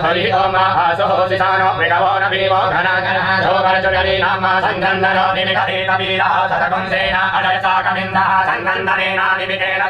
हरि ओम आसो सिसानो मृगवो न भीमो घनाघनः शोभरचुर्यलीनां सङ्गन्दनो निमिषे कबीरः शतकुंसेन अजयसा कविन्दः सङ्गन्दनेन निमिषेण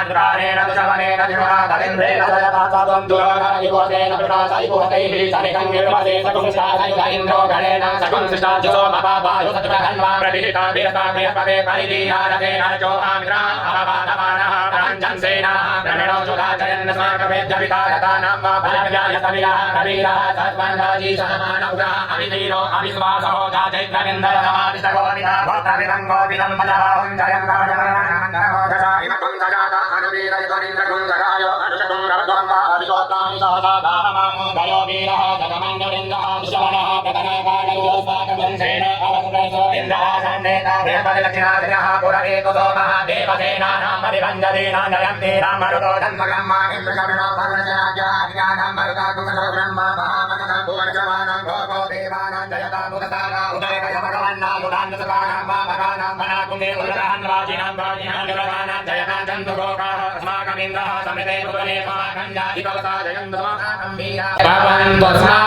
दुरारेण दुशवनेन दुरा तदिन्द्रेण जयता सत्वं दुरोध इवोतेन दुरासैवोतैः सनिकङ्गिर्वसे सकुंसादैव इन्द्रो गणेन सकुंसिष्टा जुसोमपापायु सत्प्रहन्वा प्रतिहिता वीरता बृहस्पते परिदीयारतेन जो आमिरा अहवादमानः प्राञ्जंसेन ब्रह्मणो सुधाचयन् स्माकवेद्यपिता यतानां वा फलव्यायतविरः कबीरः सत्वन्दाजी सहमानौग्रः अभिधीरो अभिश्वासो जाचैत्रविन्दरमादिशगोनिता भोक्तविदङ्गो विदम्बलहुञ्जयन् राजमरणमन्दरमोदशा इमकुन्दजाता अनुवीरयतुरिन्द्रकुन्दराय अनुशकुन्दरद्वम्बा अभिगोत्राणि सहसादाहमामो दयो वीरः जगमण्डलिन्दः दुशवनः प्रतनाकारणयोस्वाकवंशेन अवसुरसो इन्द्रः सन्नेता बृहस्पतिलक्षिणादिनः पुरवेतु सोमः देवसेनानां परिभञ्जनेन नयन्ति रामरुतो जन्मकर्मा इन्द्रकरुणो भर्वजनाज्ञाधिकानां मरुताकुमसो ब्रह्मा महामनः भुवनजमानां भोगो देवानां जयता मुदतारा उदयकयमगवन्ना मुदान्धसुकानां वामकानां मनाकुमे उदरहन् वाजिनां वाजिनां निरवानां जयता जन्तुभोगाः अस्माकमिन्द्रः समिते भुवने स्वाखञ्जाधिपवता जयन्तमाकं वीरा भवन्तु स्मा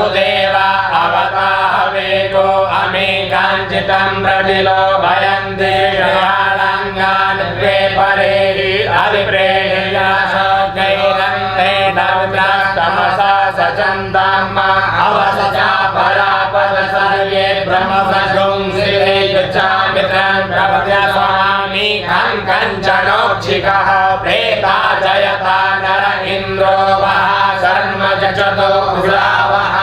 उदेवा अवताहवेको अमेकाञ्चितं प्रतिलोभयन्ति जयालङ्गान् द्वे परेः अभिप्रेयाशोकैरन्ते दव्यास्तमसा सचन्ताम् अवसजा परापद सर्वे ब्रह्मसंसिते गच्छामित्रं प्रपद्य स्वामी कञ्चनोक्षिकः प्रेता जयता नर इन्द्रो वः शर्मजचतो उग्रावः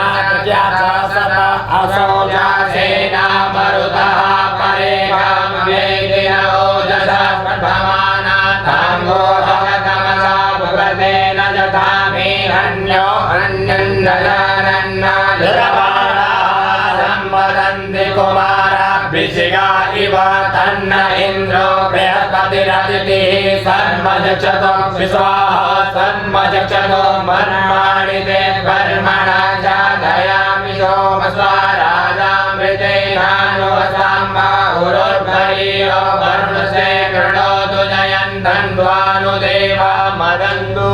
शर्मजावनात्यासत असौजासेना मरुतः परेगां वेदिन ओजसा प्रभमानाथाङ्गोहगतमसा भगवतेन यथा मेहन्यो अन्यन्दनानन्नाधिरवाणाः सम्वदन्ति कुमाराभिषिगा इव तन्न इन्द्रो बृहस्पतिरदितिः सर्वजक्षतो विश्वाः सर्वजक्षतो मन्माणि ते कर्मणा जाधयामि सोमस्वा राजामृतेनानुवसां बाहुरोर्भरीयो वरुणसे कृणोतु जयन्तन्वानुदेवा मदन्तु।